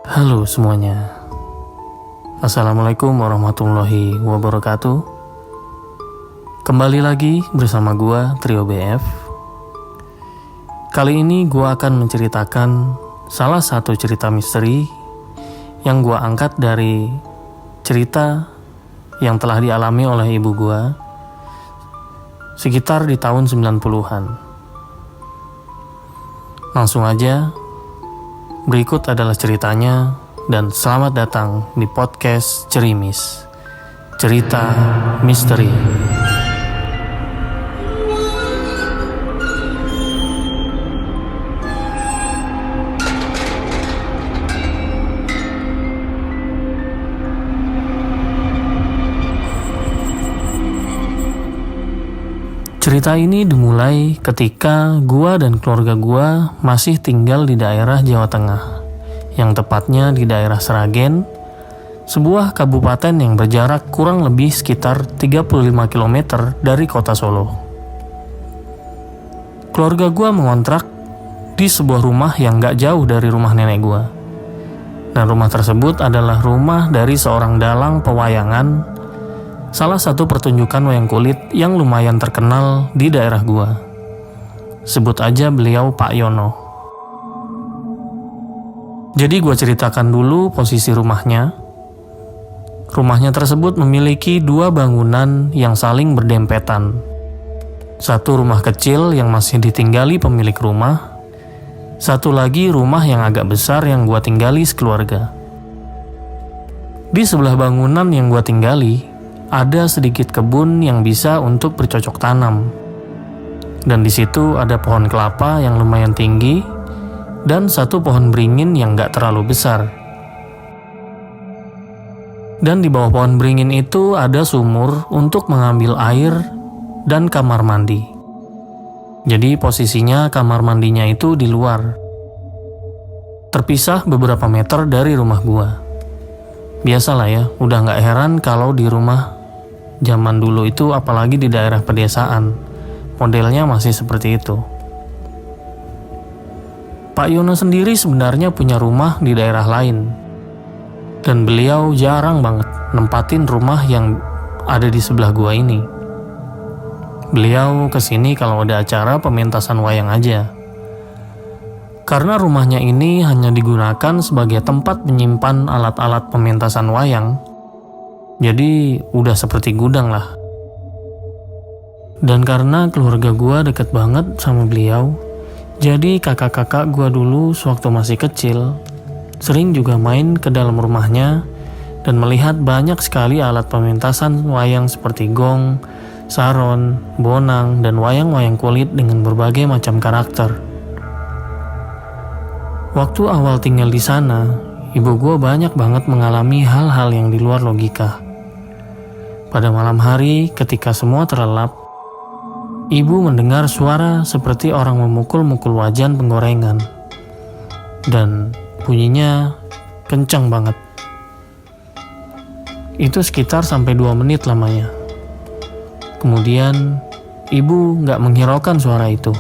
Halo semuanya. Assalamualaikum warahmatullahi wabarakatuh. Kembali lagi bersama gua Trio BF. Kali ini gua akan menceritakan salah satu cerita misteri yang gua angkat dari cerita yang telah dialami oleh ibu gua sekitar di tahun 90-an. Langsung aja, berikut adalah ceritanya dan selamat datang di podcast Cerimis, cerita misteri. Cerita ini dimulai ketika gua dan keluarga gua masih tinggal di daerah Jawa Tengah, yang tepatnya di daerah Sragen, sebuah kabupaten yang berjarak kurang lebih sekitar 35 km dari kota Solo. Keluarga gua mengontrak di sebuah rumah yang gak jauh dari rumah nenek gua. Dan rumah tersebut adalah rumah dari seorang dalang pewayangan, salah satu pertunjukan wayang kulit yang lumayan terkenal di daerah gua. Sebut aja beliau Pak Yono. Jadi gua ceritakan dulu posisi rumahnya. Rumahnya tersebut memiliki dua bangunan yang saling berdempetan. Satu rumah kecil yang masih ditinggali pemilik rumah. Satu lagi rumah yang agak besar yang gua tinggali sekeluarga. Di sebelah bangunan yang gua tinggali, ada sedikit kebun yang bisa untuk bercocok tanam. Dan di situ ada pohon kelapa yang lumayan tinggi dan satu pohon beringin yang gak terlalu besar. Dan di bawah pohon beringin itu ada sumur untuk mengambil air dan kamar mandi. Jadi posisinya kamar mandinya itu di luar, terpisah beberapa meter dari rumah gua. Biasalah ya, udah gak heran kalau di rumah zaman dulu itu, apalagi di daerah pedesaan, modelnya masih seperti itu. Pak Yono sendiri sebenarnya punya rumah di daerah lain, dan beliau jarang banget nempatin rumah yang ada di sebelah gua ini. Beliau kesini kalau ada acara pementasan wayang aja. Karena rumahnya ini hanya digunakan sebagai tempat menyimpan alat-alat pementasan wayang, jadi udah seperti gudang lah. Dan karena keluarga gua deket banget sama beliau, jadi kakak-kakak gua dulu sewaktu masih kecil sering juga main ke dalam rumahnya dan melihat banyak sekali alat pementasan wayang seperti gong, saron, bonang, dan wayang-wayang kulit dengan berbagai macam karakter. Waktu awal tinggal di sana, ibu gua banyak banget mengalami hal-hal yang di luar logika. Pada malam hari ketika semua terlelap, ibu mendengar suara seperti orang memukul-mukul wajan penggorengan. Dan bunyinya kencang banget. Itu sekitar sampai 2 menit lamanya. Kemudian ibu gak menghiraukan suara itu.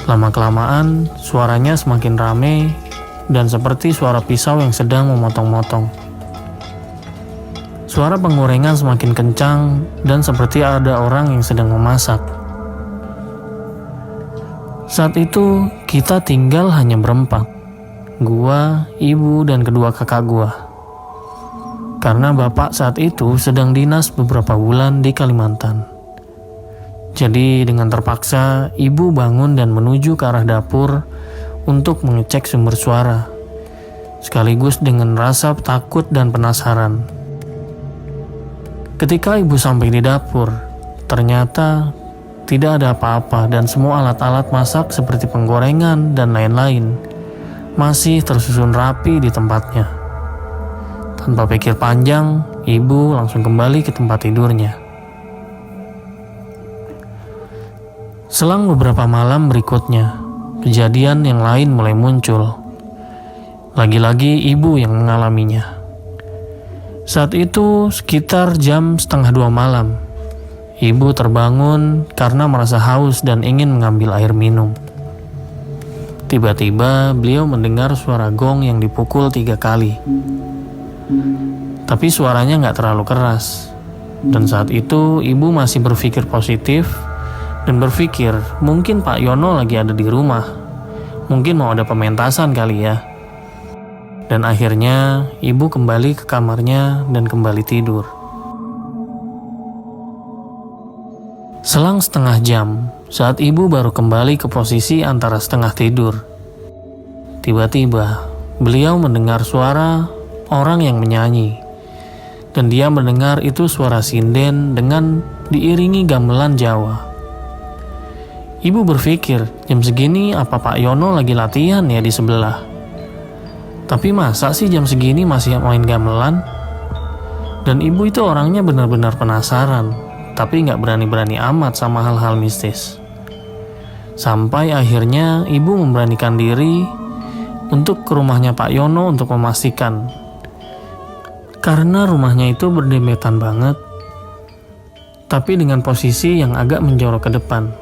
Lama-kelamaan suaranya semakin rame dan seperti suara pisau yang sedang memotong-motong. Suara penggorengan semakin kencang dan seperti ada orang yang sedang memasak. Saat itu kita tinggal hanya berempat, gua, ibu, dan kedua kakak gua. Karena bapak saat itu sedang dinas beberapa bulan di Kalimantan. Jadi dengan terpaksa ibu bangun dan menuju ke arah dapur untuk mengecek sumber suara, sekaligus dengan rasa takut dan penasaran. Ketika ibu sampai di dapur, ternyata tidak ada apa-apa dan semua alat-alat masak seperti penggorengan dan lain-lain masih tersusun rapi di tempatnya. Tanpa pikir panjang, ibu langsung kembali ke tempat tidurnya. Selang beberapa malam berikutnya, kejadian yang lain mulai muncul. Lagi-lagi ibu yang mengalaminya. Saat itu sekitar jam 1:30 malam. Ibu terbangun karena merasa haus dan ingin mengambil air minum. Tiba-tiba beliau mendengar suara gong yang dipukul 3 kali. Tapi suaranya nggak terlalu keras. Dan saat itu ibu masih berpikir positif dan berpikir mungkin Pak Yono lagi ada di rumah. Mungkin mau ada pementasan kali ya. Dan akhirnya ibu kembali ke kamarnya dan kembali tidur. Selang setengah jam, saat ibu baru kembali ke posisi antara setengah tidur, tiba-tiba beliau mendengar suara orang yang menyanyi. Dan dia mendengar itu suara sinden dengan diiringi gamelan Jawa. Ibu berpikir, jam segini apa Pak Yono lagi latihan ya di sebelah? Tapi masa sih jam segini masih main gamelan? Dan ibu itu orangnya benar-benar penasaran, tapi nggak berani-berani amat sama hal-hal mistis. Sampai akhirnya ibu memberanikan diri untuk ke rumahnya Pak Yono untuk memastikan. Karena rumahnya itu berdempetan banget, tapi dengan posisi yang agak menjorok ke depan.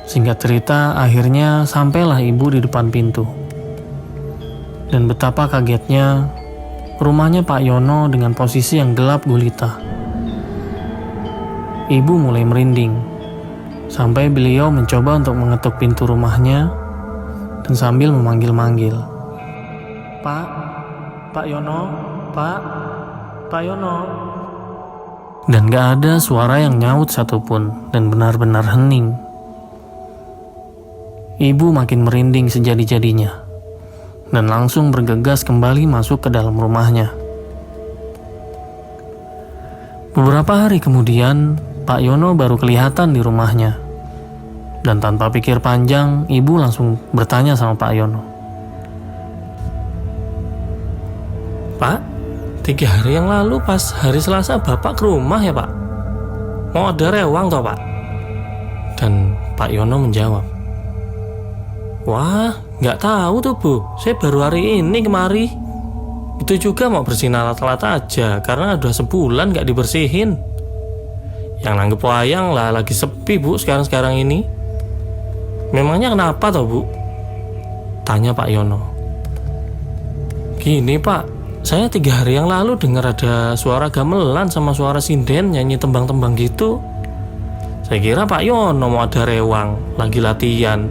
Singkat cerita, akhirnya sampailah ibu di depan pintu. Dan betapa kagetnya, rumahnya Pak Yono dengan posisi yang gelap gulita. Ibu mulai merinding, sampai beliau mencoba untuk mengetuk pintu rumahnya, dan sambil memanggil-manggil. Pak Yono, Pak Yono. Dan gak ada suara yang nyaut satupun, dan benar-benar hening. Ibu makin merinding sejadi-jadinya, dan langsung bergegas kembali masuk ke dalam rumahnya. Beberapa hari kemudian, Pak Yono baru kelihatan di rumahnya. Dan tanpa pikir panjang, ibu langsung bertanya sama Pak Yono. Pak, 3 hari yang lalu pas hari Selasa Bapak ke rumah ya Pak? Mau ada rewang toh Pak? Dan Pak Yono menjawab, wah, nggak tahu tuh Bu, saya baru hari ini kemari. Itu juga mau bersihin alat-alat aja, karena udah sebulan nggak dibersihin. Yang nanggep wayang lah lagi sepi Bu sekarang-sekarang ini. Memangnya kenapa toh Bu? Tanya Pak Yono. Gini Pak, saya 3 hari yang lalu dengar ada suara gamelan sama suara sinden nyanyi tembang-tembang gitu. Saya kira Pak Yono mau ada rewang, lagi latihan.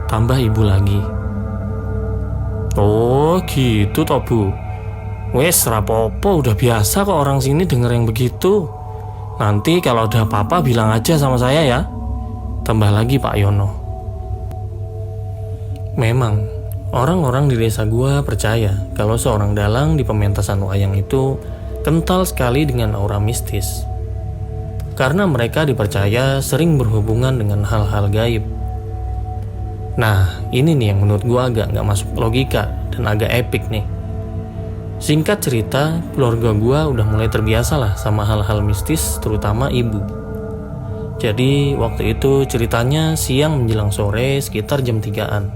Tambah ibu lagi. Oh gitu toh Bu. Wes rapopo, udah biasa kok orang sini denger yang begitu. Nanti kalau ada apa-apa bilang aja sama saya ya. Tambah lagi Pak Yono. Memang orang-orang di desa gua percaya kalau seorang dalang di pementasan wayang itu kental sekali dengan aura mistis. Karena mereka dipercaya sering berhubungan dengan hal-hal gaib. Nah, ini nih yang menurut gua agak nggak masuk logika dan agak epik nih. Singkat cerita, keluarga gua udah mulai terbiasa lah sama hal-hal mistis, terutama ibu. Jadi waktu itu ceritanya siang menjelang sore sekitar jam 3-an.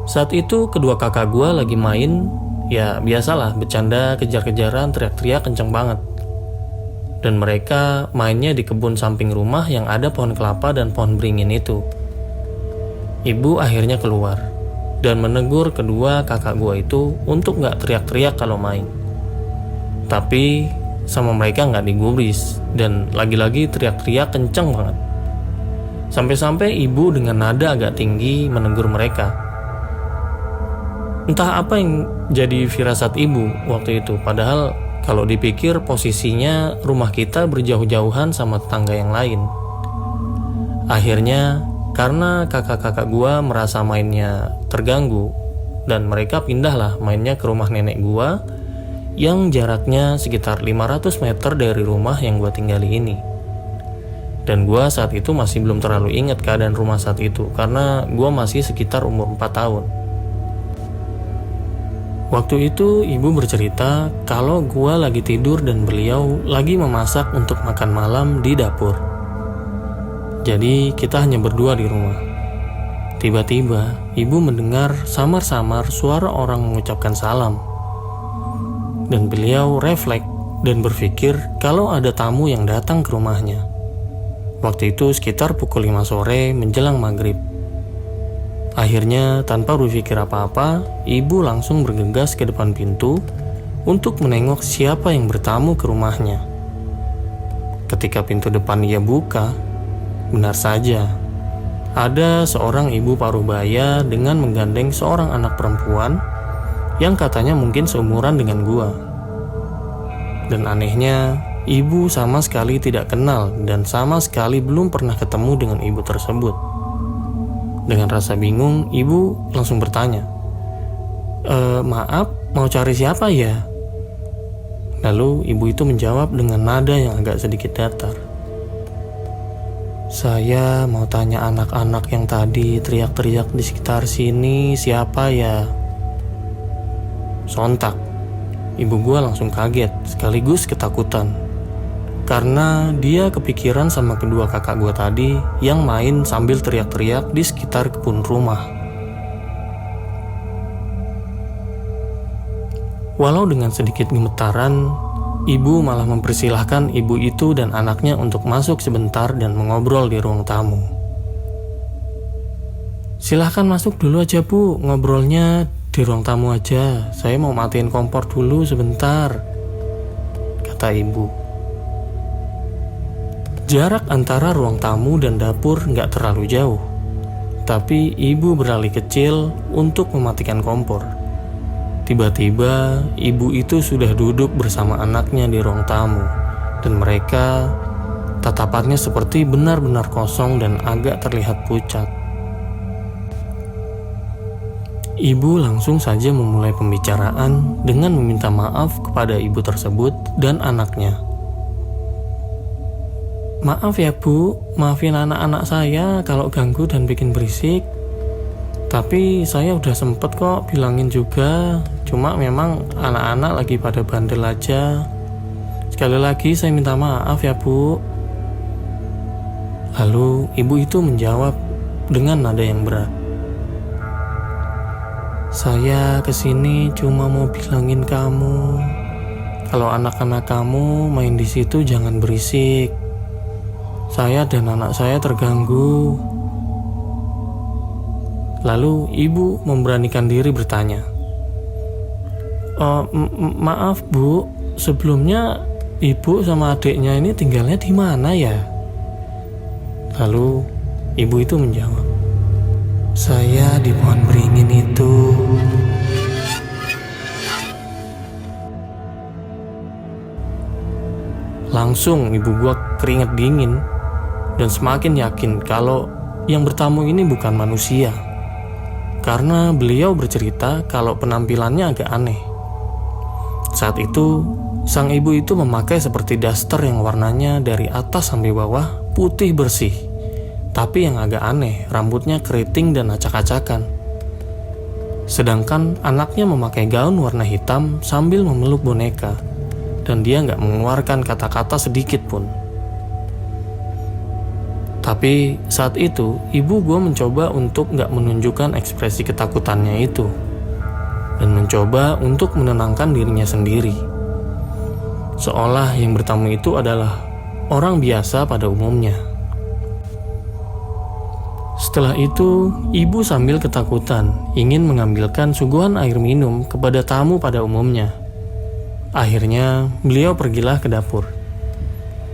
Saat itu kedua kakak gue lagi main, ya biasalah bercanda kejar-kejaran teriak-teriak kenceng banget. Dan mereka mainnya di kebun samping rumah yang ada pohon kelapa dan pohon beringin itu. Ibu akhirnya keluar dan menegur kedua kakak gue itu untuk gak teriak-teriak kalau main. Tapi sama mereka gak digubris dan lagi-lagi teriak-teriak kenceng banget. Sampai-sampai ibu dengan nada agak tinggi menegur mereka. Entah apa yang jadi firasat ibu waktu itu, padahal kalau dipikir posisinya rumah kita berjauh-jauhan sama tetangga yang lain. Akhirnya karena kakak-kakak gua merasa mainnya terganggu dan mereka pindahlah mainnya ke rumah nenek gua yang jaraknya sekitar 500 meter dari rumah yang gua tinggali ini. Dan gua saat itu masih belum terlalu ingat keadaan rumah saat itu karena gua masih sekitar umur 4 tahun. Waktu itu ibu bercerita kalau gua lagi tidur dan beliau lagi memasak untuk makan malam di dapur. Jadi kita hanya berdua di rumah. Tiba-tiba ibu mendengar samar-samar suara orang mengucapkan salam. Dan beliau refleks dan berpikir kalau ada tamu yang datang ke rumahnya. Waktu itu sekitar pukul 5 sore menjelang maghrib. Akhirnya tanpa berpikir apa-apa, ibu langsung bergegas ke depan pintu untuk menengok siapa yang bertamu ke rumahnya. Ketika pintu depan ia buka, benar saja, ada seorang ibu paruh-baya dengan menggandeng seorang anak perempuan yang katanya mungkin seumuran dengan gua. Dan anehnya, ibu sama sekali tidak kenal dan sama sekali belum pernah ketemu dengan ibu tersebut. Dengan rasa bingung, ibu langsung bertanya, maaf, mau cari siapa ya? Lalu ibu itu menjawab dengan nada yang agak sedikit datar. Saya mau tanya anak-anak yang tadi teriak-teriak di sekitar sini siapa ya? Sontak, ibu gua langsung kaget sekaligus ketakutan. Karena dia kepikiran sama kedua kakak gua tadi yang main sambil teriak-teriak di sekitar kebun rumah. Walau dengan sedikit gemetaran, ibu malah mempersilahkan ibu itu dan anaknya untuk masuk sebentar dan mengobrol di ruang tamu. Silahkan masuk dulu aja bu, ngobrolnya di ruang tamu aja. Saya mau matiin kompor dulu sebentar, kata ibu. Jarak antara ruang tamu dan dapur nggak terlalu jauh, tapi ibu beralih kecil untuk mematikan kompor. Tiba-tiba, ibu itu sudah duduk bersama anaknya di ruang tamu, dan mereka tatapannya seperti benar-benar kosong dan agak terlihat pucat. Ibu langsung saja memulai pembicaraan dengan meminta maaf kepada ibu tersebut dan anaknya. Maaf ya bu, maafin anak-anak saya kalau ganggu dan bikin berisik. Tapi saya udah sempet kok bilangin juga, cuma memang anak-anak lagi pada bandel aja. Sekali lagi saya minta maaf ya bu. Lalu ibu itu menjawab dengan nada yang berat. Saya kesini cuma mau bilangin kamu, kalau anak-anak kamu main di situ jangan berisik. Saya dan anak saya terganggu. Lalu ibu memberanikan diri bertanya, maaf bu, sebelumnya ibu sama adiknya ini tinggalnya di mana ya? Lalu ibu itu menjawab, saya di pohon beringin itu. Langsung ibu gua keringat dingin dan semakin yakin kalau yang bertamu ini bukan manusia. Karena beliau bercerita kalau penampilannya agak aneh. Saat itu, sang ibu itu memakai seperti daster yang warnanya dari atas sampai bawah putih bersih. Tapi yang agak aneh, rambutnya keriting dan acak-acakan. Sedangkan anaknya memakai gaun warna hitam sambil memeluk boneka. Dan dia nggak mengeluarkan kata-kata sedikit pun. Tapi saat itu, ibu gue mencoba untuk gak menunjukkan ekspresi ketakutannya itu. Dan mencoba untuk menenangkan dirinya sendiri. Seolah yang bertamu itu adalah orang biasa pada umumnya. Setelah itu, ibu sambil ketakutan ingin mengambilkan suguhan air minum kepada tamu pada umumnya. Akhirnya, beliau pergilah ke dapur.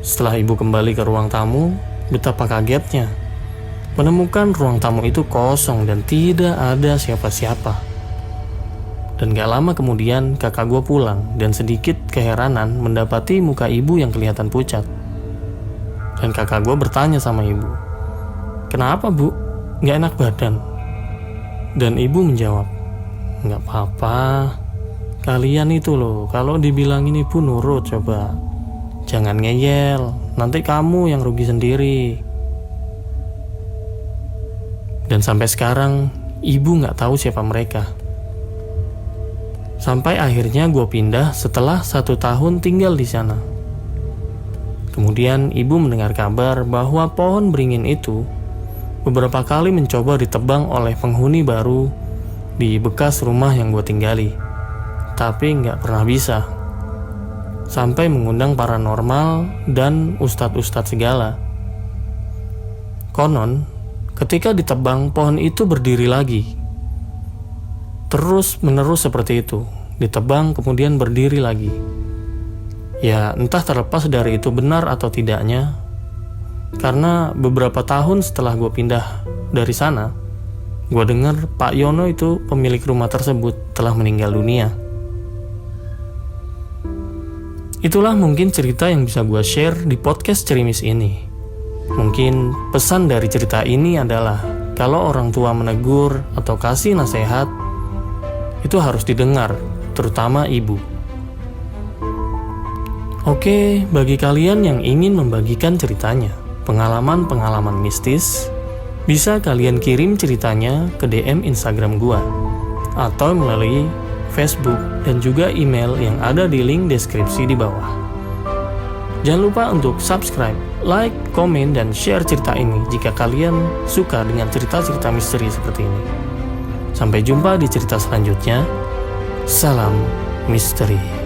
Setelah ibu kembali ke ruang tamu, betapa kagetnya menemukan ruang tamu itu kosong dan tidak ada siapa-siapa. Dan gak lama kemudian kakak gue pulang dan sedikit keheranan mendapati muka ibu yang kelihatan pucat. Dan kakak gue bertanya sama ibu, kenapa bu? Gak enak badan? Dan ibu menjawab, gak apa-apa, kalian itu loh kalau dibilangin ibu nurut coba. Jangan ngeyel, nanti kamu yang rugi sendiri. Dan sampai sekarang, ibu gak tahu siapa mereka. Sampai akhirnya gue pindah setelah 1 tahun tinggal di sana. Kemudian ibu mendengar kabar bahwa pohon beringin itu beberapa kali mencoba ditebang oleh penghuni baru di bekas rumah yang gue tinggali. Tapi gak pernah bisa. Sampai mengundang paranormal dan ustadz-ustadz segala. Konon, ketika ditebang, pohon itu berdiri lagi. Terus menerus seperti itu, ditebang kemudian berdiri lagi. Ya, entah terlepas dari itu benar atau tidaknya, karena beberapa tahun setelah gue pindah dari sana, gue dengar Pak Yono itu pemilik rumah tersebut telah meninggal dunia. Itulah mungkin cerita yang bisa gue share di podcast Cerimis ini. Mungkin pesan dari cerita ini adalah kalau orang tua menegur atau kasih nasihat, itu harus didengar, terutama ibu. Oke, bagi kalian yang ingin membagikan ceritanya, pengalaman-pengalaman mistis, bisa kalian kirim ceritanya ke DM Instagram gua atau melalui Facebook dan juga email yang ada di link deskripsi di bawah. Jangan lupa untuk subscribe, like, komen, dan share cerita ini jika kalian suka dengan cerita-cerita misteri seperti ini. Sampai jumpa di cerita selanjutnya. Salam misteri.